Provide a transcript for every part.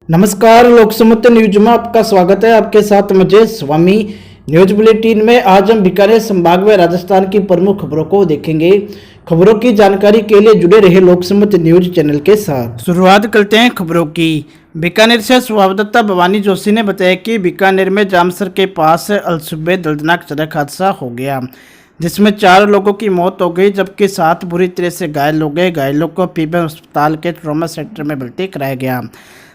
नमस्कार, लोकसमत न्यूज में आपका स्वागत है। आपके साथ मुझे स्वामी। न्यूज बुलेटिन में आज हम बीकानेर संभाग में राजस्थान की प्रमुख खबरों को देखेंगे। खबरों की जानकारी के लिए जुड़े रहे लोकसमत न्यूज चैनल के साथ। शुरुआत करते हैं खबरों की। बीकानेर से संवाददाता भवानी जोशी ने बताया कि बीकानेर में जामसर के पास अलसुबह दर्दनाक सड़क हादसा हो गया, जिसमें 4 लोगों की मौत हो गई जबकि 7 बुरी तरह से घायल हो गए। घायलों को पीबीएम अस्पताल के ट्रॉमा सेंटर में भर्ती कराया गया।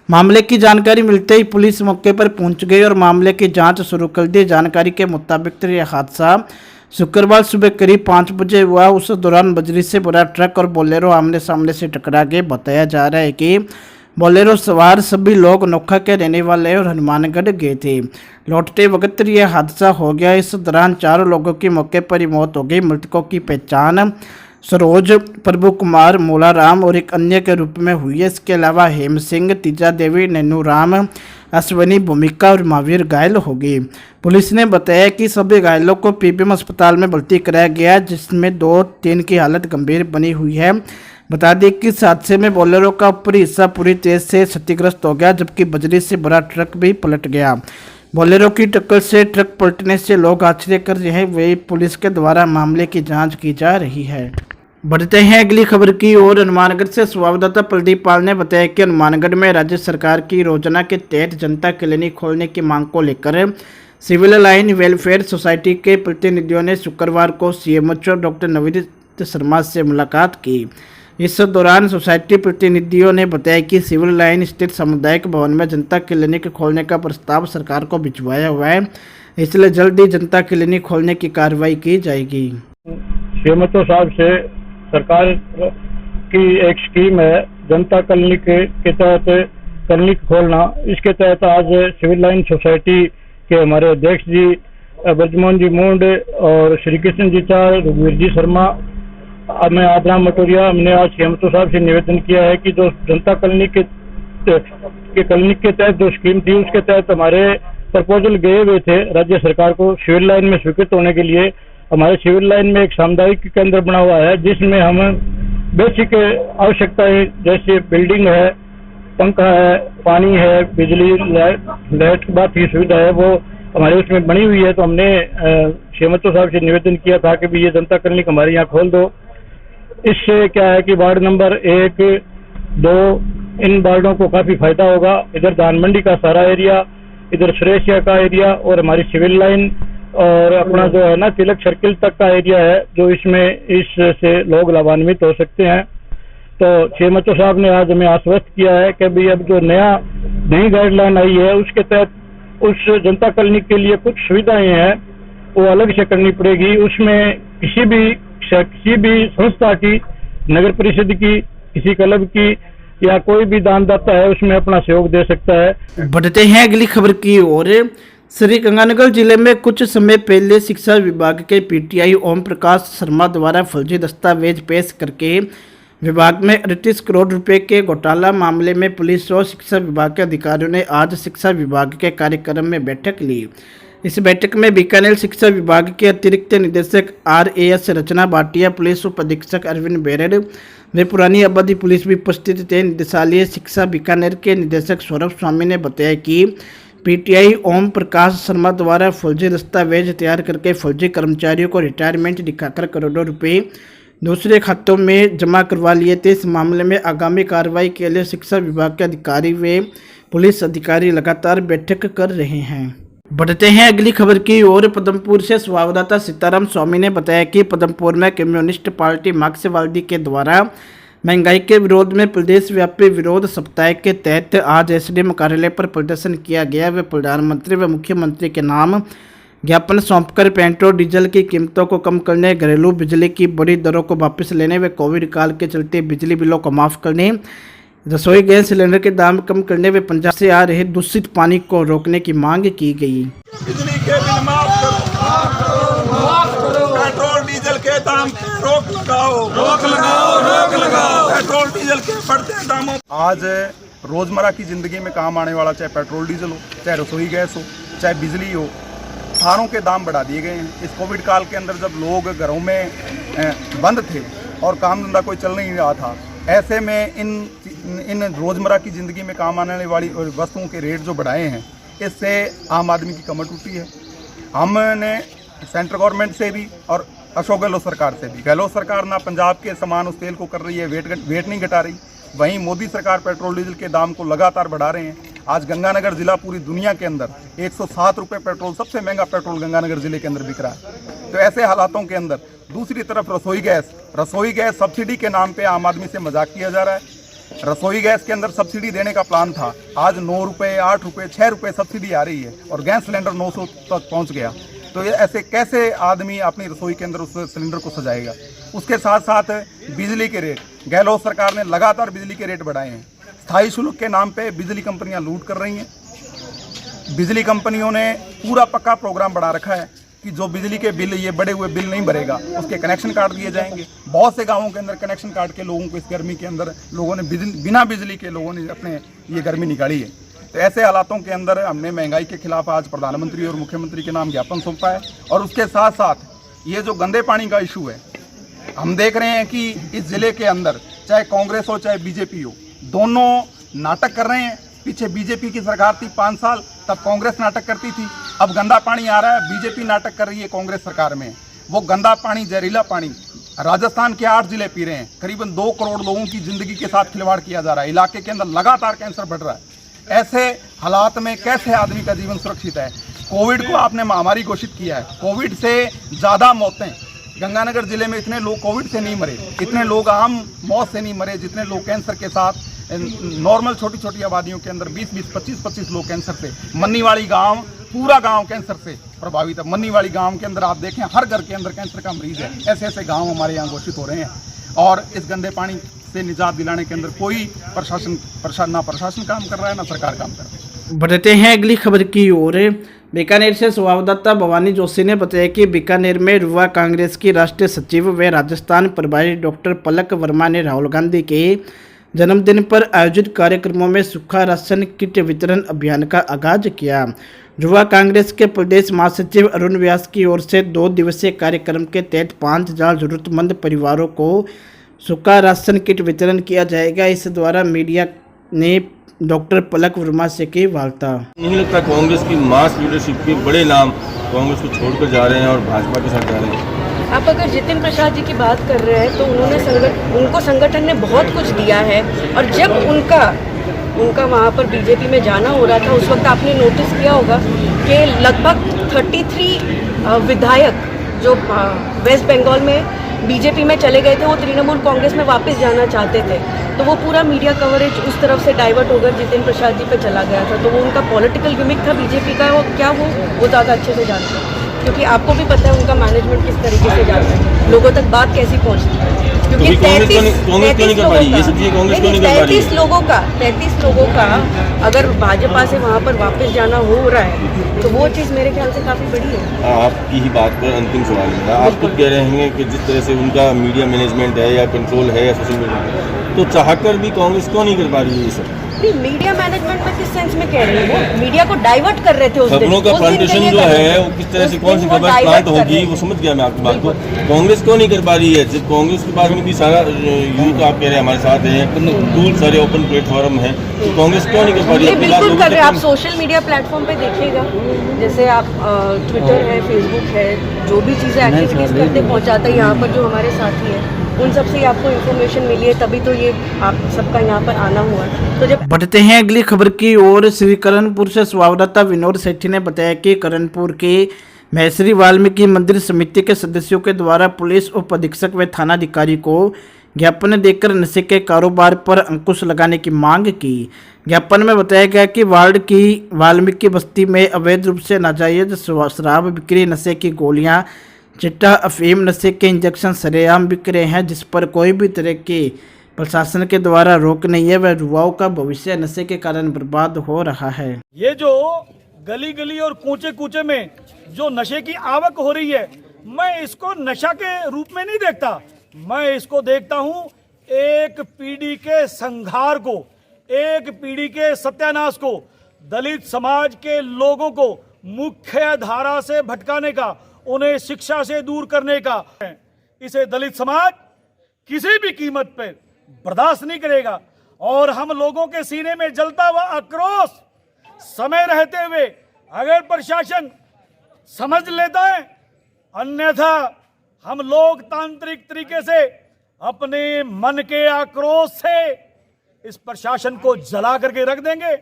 मामले की जानकारी मिलते ही पुलिस मौके पर पहुंच गई और मामले की जांच शुरू कर दी। जानकारी के मुताबिक यह हादसा शुक्रवार सुबह करीब 5 बजे हुआ। उस दौरान बजरी से भरा ट्रक और बोलेरो आमने सामने से टकरा गए। बताया जा रहा है कि बोलेरो सवार सभी लोग नोखा के रहने वाले और हनुमानगढ़ गए थे। लौटते वक्त यह हादसा हो गया। इस दौरान 4 लोगों की मौके पर ही मौत हो गई। मृतकों की पहचान सरोज, प्रभु कुमार, मोलाराम और एक अन्य के रूप में हुई है। इसके अलावा हेम सिंह, तीजा देवी, नैनू राम, अश्विनी, भूमिका और महावीर घायल हो गए। पुलिस ने बताया कि सभी घायलों को पीबीएम अस्पताल में भर्ती कराया गया, जिसमें 2-3 की हालत गंभीर बनी हुई है। बता दें कि इस हादसे में बोलेरो का ऊपरी हिस्सा पूरी तरह से क्षतिग्रस्त हो गया, जबकि बजरी से भरा ट्रक भी पलट गया। बोलेरो की टक्कर से ट्रक पलटने से लोग आश्चर्य कर रहे हैं। वही पुलिस के द्वारा मामले की जांच की जा रही है। बढ़ते हैं अगली खबर की ओर। हनुमानगढ़ से संवाददाता प्रदीप पाल ने बताया कि हनुमानगढ़ में राज्य सरकार की योजना के तहत जनता क्लिनिक खोलने की मांग को लेकर सिविल लाइन वेलफेयर सोसाइटी के प्रतिनिधियों ने शुक्रवार को सीएमएचओ डॉक्टर नवनीत शर्मा से मुलाकात की। इस दौरान सोसाइटी प्रतिनिधियों ने बताया कि सिविल लाइन स्थित सामुदायिक भवन में जनता क्लिनिक खोलने का प्रस्ताव सरकार को भिजवाया हुआ है, इसलिए जल्द ही जनता क्लिनिक खोलने की कार्रवाई की जाएगी। सीएमएचओ साहब से सरकार की एक स्कीम है जनता क्लिनिक के तहत क्लिनिक खोलना। इसके तहत आज सिविल लाइन सोसाइटी के हमारे अध्यक्ष जी ब्रजमोहन जी मुंड और श्री कृष्ण जी चार, रघुवीर जी शर्मा, मैं आदराम मटोरिया, हमने आज सीएमएचओ साहब से निवेदन किया है कि जो जनता क्लिनिक के तहत जो स्कीम थी उसके तहत हमारे प्रपोजल गए हुए थे राज्य सरकार को सिविल लाइन में स्वीकृत होने के लिए। हमारे सिविल लाइन में एक सामुदायिक केंद्र बना हुआ है, जिसमें हम बेसिक आवश्यकताएं जैसे बिल्डिंग है, पंखा है, पानी है, बिजली, लाइट बात की सुविधा है, वो हमारे उसमें बनी हुई है। तो हमने सीएमएचओ साहब से निवेदन किया था कि भी ये जनता क्लिनिक हमारे यहाँ खोल दो। इससे क्या है कि वार्ड नंबर 1, 2 इन वार्डों को काफी फायदा होगा। इधर धान मंडी का सारा एरिया, इधर सुरेशिया का एरिया और हमारी सिविल लाइन और अपना जो है ना तिलक सर्किल तक का एरिया है, जो इससे लोग लाभान्वित हो सकते हैं। तो सीएमएचओ साहब ने आज हमें आश्वस्त किया है कि भाई अब जो नई गाइडलाइन आई है उसके तहत उस जनता क्लिनिक के लिए कुछ सुविधाएं हैं वो अलग से करनी पड़ेगी। उसमें किसी भी संस्था की, नगर परिषद की, किसी क्लब की या कोई भी दानदाता है उसमें अपना सहयोग दे सकता है। बढ़ते हैं अगली खबर की ओर। श्री गंगानगर जिले में कुछ समय पहले शिक्षा विभाग के पीटीआई ओम प्रकाश शर्मा द्वारा फर्जी दस्तावेज पेश करके विभाग में 38 करोड़ रुपए के घोटाला मामले में पुलिस और शिक्षा विभाग के अधिकारियों ने आज शिक्षा विभाग के कार्यक्रम में बैठक ली। इस बैठक में बीकानेर शिक्षा विभाग के अतिरिक्त निदेशक RAS रचना भाटिया, पुलिस उप अधीक्षक अरविंद बेरड़ व पुरानी आबादी पुलिस भी उपस्थित थे। निदेशालय शिक्षा बीकानेर के निदेशक सौरभ स्वामी ने बताया कि पीटीआई ओम प्रकाश शर्मा द्वारा फर्जी दस्तावेज तैयार करके फर्जी कर्मचारियों को रिटायरमेंट दिखाकर करोड़ों रुपए दूसरे खातों में जमा करवा लिए थे। इस मामले में आगामी कार्रवाई के लिए शिक्षा विभाग के अधिकारी व पुलिस अधिकारी लगातार बैठक कर रहे हैं। बढ़ते हैं अगली खबर की ओर। पदमपुर से संवाददाता सीताराम स्वामी ने बताया कि पदमपुर में कम्युनिस्ट पार्टी मार्क्सवादी के द्वारा महंगाई के विरोध में प्रदेश व्यापी विरोध सप्ताह के तहत आज एसडीएम कार्यालय पर प्रदर्शन किया गया। वे प्रधानमंत्री व मुख्यमंत्री के नाम ज्ञापन सौंपकर पेट्रोल डीजल की कीमतों को कम करने, घरेलू बिजली की बड़ी दरों को वापस लेने व कोविड काल के चलते बिजली बिलों को माफ करने, रसोई गैस सिलेंडर के दाम कम करने व पंजाब से आ रहे दूषित पानी को रोकने की मांग की गई। बिजली के बिल माफ करो, पेट्रोल डीजल के दाम रोक लगाओ, पेट्रोल डीजल के बढ़ते दामों। आज रोजमर्रा की जिंदगी में काम आने वाला चाहे पेट्रोल डीजल हो, चाहे रसोई गैस हो, चाहे बिजली हो, सारों के दाम बढ़ा दिए गए हैं। इस कोविड काल के अंदर जब लोग घरों में बंद थे और काम धंधा कोई चल नहीं रहा था, ऐसे में इन रोज़मर्रा की ज़िंदगी में काम आने वाली वस्तुओं के रेट जो बढ़ाए हैं, इससे आम आदमी की कमर टूटी है। हमने सेंट्रल गवर्नमेंट से भी और अशोक गहलोत सरकार से भी, गहलोत सरकार ना पंजाब के समान उस तेल को कर रही है, वेट नहीं घटा रही, वहीं मोदी सरकार पेट्रोल डीजल के दाम को लगातार बढ़ा रहे हैं। आज गंगानगर ज़िला पूरी दुनिया के अंदर 107 रुपये पेट्रोल, सबसे महंगा पेट्रोल गंगानगर ज़िले के अंदर बिक रहा है। तो ऐसे हालातों के अंदर दूसरी तरफ रसोई गैस सब्सिडी के नाम पे आम आदमी से मजाक किया जा रहा है। रसोई गैस के अंदर सब्सिडी देने का प्लान था, आज 9 रुपये, 8 रुपये, 6 रुपये सब्सिडी आ रही है और गैस सिलेंडर 900 तक पहुँच गया। तो ये ऐसे कैसे आदमी अपनी रसोई के अंदर उस सिलेंडर को सजाएगा। उसके साथ साथ बिजली के रेट, गहलोत सरकार ने लगातार बिजली के रेट बढ़ाए हैं। स्थायी शुल्क के नाम पे बिजली कंपनियां लूट कर रही हैं। बिजली कंपनियों ने पूरा पक्का प्रोग्राम बना रखा है कि जो बिजली के बिल, ये बढ़े हुए बिल नहीं भरेगा उसके कनेक्शन काट दिए जाएंगे। बहुत से गाँवों के अंदर कनेक्शन काट के लोगों को इस गर्मी के अंदर लोगों ने बिना बिजली के लोगों ने अपने ये गर्मी निकाली है। तो ऐसे हालातों के अंदर हमने महंगाई के खिलाफ आज प्रधानमंत्री और मुख्यमंत्री के नाम ज्ञापन सौंपा है। और उसके साथ साथ ये जो गंदे पानी का इशू है, हम देख रहे हैं कि इस ज़िले के अंदर चाहे कांग्रेस हो चाहे बीजेपी हो, दोनों नाटक कर रहे हैं। पीछे बीजेपी की सरकार थी 5 साल, तब कांग्रेस नाटक करती थी। अब गंदा पानी आ रहा है, बीजेपी नाटक कर रही है कांग्रेस सरकार में। वो गंदा पानी, जहरीला पानी राजस्थान के 8 जिले पी रहे हैं। करीबन 2 करोड़ लोगों की ज़िंदगी के साथ खिलवाड़ किया जा रहा है। इलाके के अंदर लगातार कैंसर बढ़ रहा है। ऐसे हालात में कैसे आदमी का जीवन सुरक्षित है। कोविड को आपने महामारी घोषित किया है। कोविड से ज़्यादा मौतें गंगानगर जिले में, इतने लोग कोविड से नहीं मरे, इतने लोग आम मौत से नहीं मरे जितने लोग कैंसर के साथ नॉर्मल छोटी छोटी आबादियों के अंदर 20-20, 25-25 लोग कैंसर से। मन्नीवाड़ी गांव, पूरा गांव कैंसर से प्रभावित है। मन्नीवाड़ी गांव के अंदर आप देखें हर घर के अंदर कैंसर का मरीज है। ऐसे ऐसे गांव हमारे यहाँ घोषित हो रहे हैं। और इस गंदे पानी से निजात दिलाने के अंदर कोई प्रशासन काम कर रहा है, ना सरकार काम कर रही है। बढ़ते हैं अगली खबर की ओर। बीकानेर से संवाददाता भवानी जोशी ने बताया कि बीकानेर में युवा कांग्रेस की राष्ट्रीय सचिव व राजस्थान प्रभारी डॉक्टर पलक वर्मा ने राहुल गांधी के जन्मदिन पर आयोजित कार्यक्रमों में सूखा राशन किट वितरण अभियान का आगाज किया। युवा कांग्रेस के प्रदेश महासचिव अरुण व्यास की ओर से 2 दिवसीय कार्यक्रम के तहत 5000 जरूरतमंद परिवारों को सूखा राशन किट वितरण किया जाएगा। इस द्वारा मीडिया ने डॉक्टर पलक वर्मा से की वार्ता। नहीं लगता कांग्रेस की मास लीडरशिप के बड़े नाम कांग्रेस को छोड़कर जा रहे हैं और भाजपा के साथ जा रहे हैं। आप अगर जितिन प्रसाद जी की बात कर रहे हैं तो उनको संगठन ने बहुत कुछ दिया है। और जब उनका वहाँ पर बीजेपी में जाना हो रहा था, उस वक्त आपने नोटिस किया होगा कि लगभग 33 विधायक जो वेस्ट बंगाल में बीजेपी में चले गए थे, वो तृणमूल कांग्रेस में वापस जाना चाहते थे। तो वो पूरा मीडिया कवरेज उस तरफ से डाइवर्ट होकर जितिन प्रसाद जी पे चला गया था। तो वो उनका पॉलिटिकल गिमिक था बीजेपी का, वो क्या वो ज़्यादा अच्छे से जानते हैं, क्योंकि आपको भी पता है उनका मैनेजमेंट किस तरीके से जाता है, लोगों तक बात कैसी पहुँचती है। क्योंकि 33 लोगों का अगर भाजपा से वहाँ पर वापस जाना हो रहा है तो वो चीज़ मेरे ख्याल से काफ़ी बड़ी है। आपकी ही बात पर अंतिम सवाल मेरा, आप खुद कह रहे हैं कि जिस तरह से उनका मीडिया मैनेजमेंट है या कंट्रोल है या सोशल मीडिया, तो चाहकर भी कांग्रेस क्यों नहीं कर पा रही है ये सब? मीडिया मैनेजमेंट में किस सेंस में कह रही है, वो मीडिया को डाइवर्ट कर रहे थे उस दिन। खबरों का प्लांटेशन जो है वो किस तरह से, कौन सी खबर प्लांट होगी, वो समझ गया मैं आपकी बात को। कांग्रेस क्यों नहीं कर पा रही है? जब कांग्रेस के पास में भी सारा यूथ आप कह रहे हैं हमारे साथ है, टूल सारे ओपन प्लेटफॉर्म है, तो कांग्रेस क्यों नहीं कर पा रही है? बिल्कुल कर रहे हैं। आप सोशल मीडिया प्लेटफॉर्म पे देखिएगा, जैसे आप ट्विटर है, फेसबुक है, जो भी चीज़ें एक्टिविटीज़ करते पहुँचाता है यहाँ पर जो हमारे साथी हैं, उन सब से आपको इन्फॉर्मेशन मिली है, तभी तो ये आप सबका यहाँ पर आना हुआ। तो जब बढ़ते हैं अगली खबर की ओर। श्री करणपुर से संवाददाता विनोद सेठी ने बताया कि करणपुर के महश्री वाल्मीकि मंदिर समिति के सदस्यों के द्वारा पुलिस उप अधीक्षक व थानाधिकारी को ज्ञापन देकर नशे के कारोबार पर अंकुश लगाने की मांग की। ज्ञापन में बताया गया कि वार्ड की वाल्मीकि बस्ती में अवैध रूप से नाजायज शराब बिक्री, नशे की गोलियां, चिट्टा, अफीम, नशे के इंजेक्शन सरेआम बिक रहे हैं, जिस पर कोई भी तरह की प्रशासन के द्वारा रोक नहीं है। वह युवाओं का भविष्य नशे के कारण बर्बाद हो रहा है। ये जो गली गली और कूचे कूचे में जो नशे की आवक हो रही है, मैं इसको नशा के रूप में नहीं देखता, मैं इसको देखता हूँ एक पीढ़ी के संघार को, एक पीढ़ी के सत्यानाश को, दलित समाज के लोगों को मुख्य धारा से भटकाने का, उन्हें शिक्षा से दूर करने का। इसे दलित समाज किसी भी कीमत पर बर्दाश्त नहीं करेगा। और हम लोगों के सीने में जलता हुआ आक्रोश समय रहते हुए अगर प्रशासन समझ लेता है, अन्यथा हम लोकतांत्रिक तरीके से अपने मन के आक्रोश से इस प्रशासन को जला करके रख देंगे।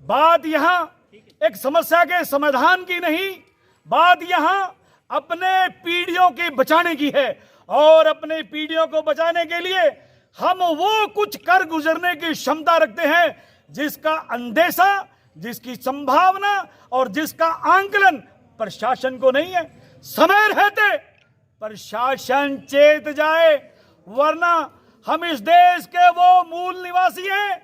बात यहां एक समस्या के समाधान की नहीं, बात यहां अपने पीढ़ियों के बचाने की है। और अपने पीढ़ियों को बचाने के लिए हम वो कुछ कर गुजरने की क्षमता रखते हैं जिसका अंदेशा, जिसकी संभावना और जिसका आंकलन प्रशासन को नहीं है। समय रहते प्रशासन चेत जाए, वरना हम इस देश के वो मूल निवासी हैं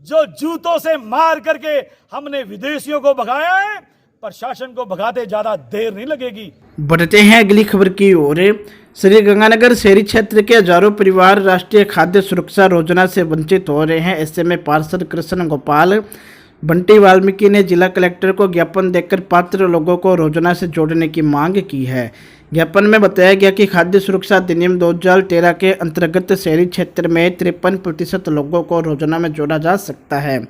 जो जूतों से मार करके हमने विदेशियों को भगाया है। प्रशासन को भगाते ज्यादा देर नहीं लगेगी। बढ़ते हैं अगली खबर की ओर। श्री गंगानगर शहरी क्षेत्र के हजारों परिवार राष्ट्रीय खाद्य सुरक्षा योजना से वंचित हो रहे हैं। ऐसे में पार्षद कृष्ण गोपाल बंटी वाल्मीकि ने जिला कलेक्टर को ज्ञापन देकर पात्र लोगों को योजना से जोड़ने की मांग की है। ज्ञापन में बताया गया कि खाद्य सुरक्षा अधिनियम 2013 के अंतर्गत शहरी क्षेत्र में 53% लोगों को योजना में जोड़ा जा सकता है,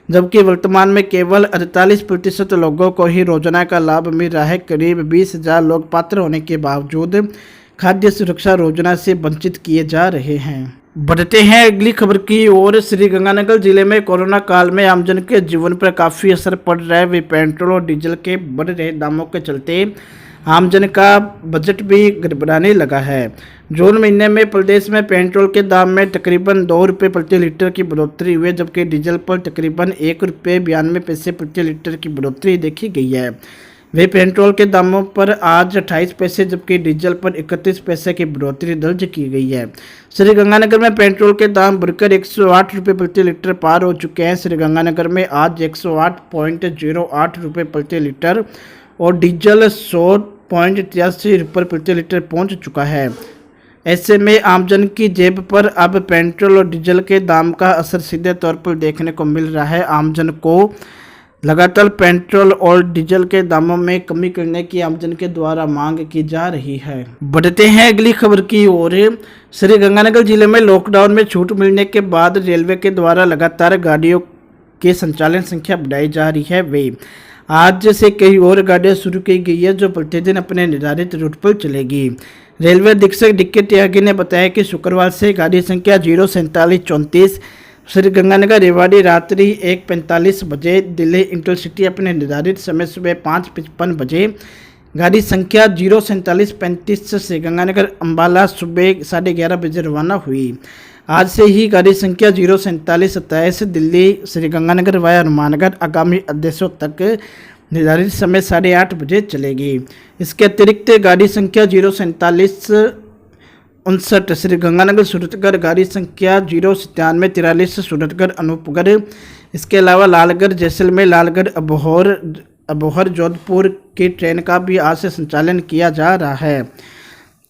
जबकि वर्तमान में केवल 48% लोगों को ही योजना का लाभ मिल रहा है। करीब 20,000 लोग पात्र होने के बावजूद खाद्य सुरक्षा योजना से वंचित किए जा रहे हैं। बढ़ते हैं अगली खबर की ओर। श्री गंगानगर जिले में कोरोना काल में आमजन के जीवन पर काफ़ी असर पड़ रहा है। वे पेट्रोल और डीजल के बढ़ रहे दामों के चलते आमजन का बजट भी गड़बड़ाने लगा है। जून महीने में प्रदेश में पेट्रोल के दाम में तकरीबन 2 रुपये प्रति लीटर की बढ़ोतरी हुई है, जबकि डीजल पर तकरीबन 1 रुपये 92 पैसे प्रति लीटर की बढ़ोतरी देखी गई है। वे पेट्रोल के दामों पर आज 28 पैसे जबकि डीजल पर 31 पैसे की बढ़ोतरी दर्ज की गई है। श्री गंगानगर में पेट्रोल के दाम बढ़कर 108 रुपये प्रति लीटर पार हो चुके हैं। श्री गंगानगर में आज 108.08 रुपये प्रति लीटर और डीजल 100.83 रुपये प्रति लीटर पहुंच चुका है। ऐसे में आमजन की जेब पर अब पेट्रोल और डीजल के दाम का असर सीधे तौर पर देखने को मिल रहा है। आमजन को लगातार पेट्रोल और डीजल के दामों में कमी करने की आमजन के द्वारा मांग की जा रही है। बढ़ते हैं अगली खबर की ओर। श्री गंगानगर जिले में लॉकडाउन में छूट मिलने के बाद रेलवे के द्वारा लगातार गाड़ियों के संचालन संख्या बढ़ाई जा रही है। वे आज से कई और गाड़ियां शुरू की गई है जो प्रतिदिन अपने निर्धारित रूट पर चलेगी। रेलवे अधीक्षक डी.के. त्यागी ने बताया कि शुक्रवार से गाड़ी संख्या 04734 श्री गंगानगर रेवाड़ी रात्रि 1:45 बजे, दिल्ली इंटरसिटी अपने निर्धारित समय सुबह 5:55 बजे, गाड़ी संख्या 04735 श्री गंगानगर अम्बाला सुबह 11:30 बजे रवाना हुई। आज से ही गाड़ी संख्या 04727 दिल्ली श्री गंगानगर वाया हनुमानगढ़ आगामी आदेशों तक निर्धारित समय 8:30 बजे चलेगी। इसके अतिरिक्त गाड़ी संख्या 04759 श्री गंगानगर सूरतगढ़, गाड़ी संख्या 09743 सूरतगढ़ अनूपगढ़, इसके अलावा लालगढ़ जैसलमेर, लालगढ़ अबोहर जोधपुर की ट्रेन का भी आज से संचालन किया जा रहा है।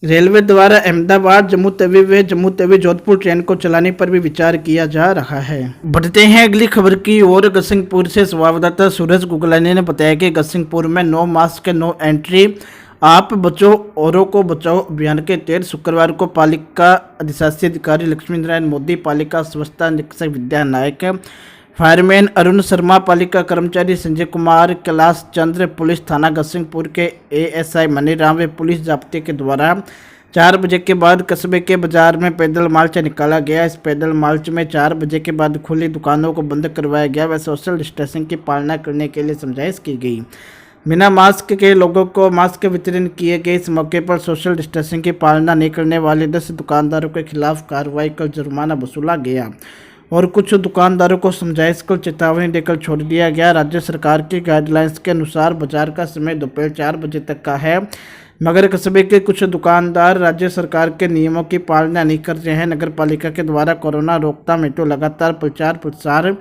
रेलवे द्वारा अहमदाबाद जम्मू तवी व जम्मू तवी जोधपुर ट्रेन को चलाने पर भी विचार किया जा रहा है। बढ़ते हैं अगली खबर की ओर। गसिंगपुर से संवाददाता सूरज गुगलानी ने बताया कि गसिंगपुर में नो मास्क नो एंट्री, आप बचो औरों को बचाओ अभियान के तहत शुक्रवार को पालिका अधिशासी अधिकारी लक्ष्मी नारायण मोदी, पालिका स्वच्छता निरीक्षक विद्या नायक, फायरमैन अरुण शर्मा, पालिका कर्मचारी संजय कुमार, कैलाश चंद्र, पुलिस थाना गसिंगपुर के एएसआई मनीराम व पुलिस जाब्ते के द्वारा 4 बजे के बाद कस्बे के बाजार में पैदल मार्च निकाला गया। इस पैदल मार्च में 4 बजे के बाद खुली दुकानों को बंद करवाया गया व सोशल डिस्टेंसिंग की पालना करने के लिए समझाइश की गई। बिना मास्क के लोगों को मास्क वितरण किए गए। इस मौके पर सोशल डिस्टेंसिंग की पालना नहीं करने वाले 10 दुकानदारों के खिलाफ कार्रवाई कर जुर्माना वसूला गया और कुछ दुकानदारों को समझाइश कर चेतावनी देकर छोड़ दिया गया। राज्य सरकार की गाइडलाइंस के अनुसार बाजार का समय दोपहर 4 बजे तक का है, मगर कस्बे के कुछ दुकानदार राज्य सरकार के नियमों की पालना नहीं कर रहे हैं। नगर पालिका के द्वारा कोरोना रोकथाम हेतु लगातार प्रचार प्रसार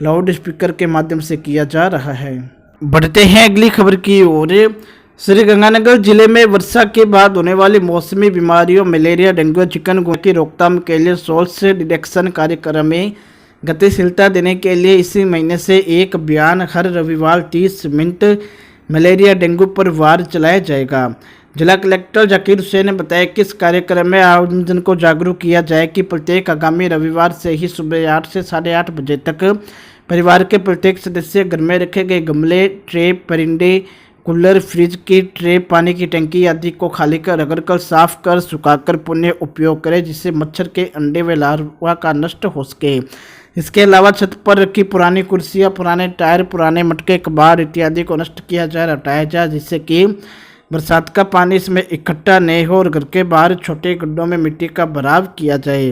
लाउड स्पीकर के माध्यम से किया जा रहा है। बढ़ते हैं अगली खबर की ओर। श्री गंगानगर जिले में वर्षा के बाद होने वाली मौसमी बीमारियों मलेरिया, डेंगू, चिकनगुनिया की रोकथाम के लिए सोर्स डिटेक्शन कार्यक्रम में गतिशीलता देने के लिए इसी महीने से एक अभियान हर रविवार 30 मिनट मलेरिया डेंगू पर वार चलाया जाएगा, जिला कलेक्टर जाकिर हुसैन ने बताया कि इस कार्यक्रम में आमजन को जागरूक किया जाए कि प्रत्येक आगामी रविवार से ही सुबह 8 से 8:30 बजे तक परिवार के प्रत्येक सदस्य घर में रखे गए गमले, ट्रे, परिंदे, कूलर, फ्रिज की ट्रे, पानी की टंकी आदि को खाली कर रगड़कर साफ कर सुखाकर पुनः उपयोग करें, जिससे मच्छर के अंडे व लार्वा का नष्ट हो सके। इसके अलावा छत पर रखी पुरानी कुर्सियां, पुराने टायर, पुराने मटके, कबाड़ इत्यादि को नष्ट किया जाए, हटाया जाए, जिससे कि बरसात का पानी इसमें इकट्ठा नहीं हो और घर के बाहर छोटे गड्ढों में मिट्टी का भराव किया जाए।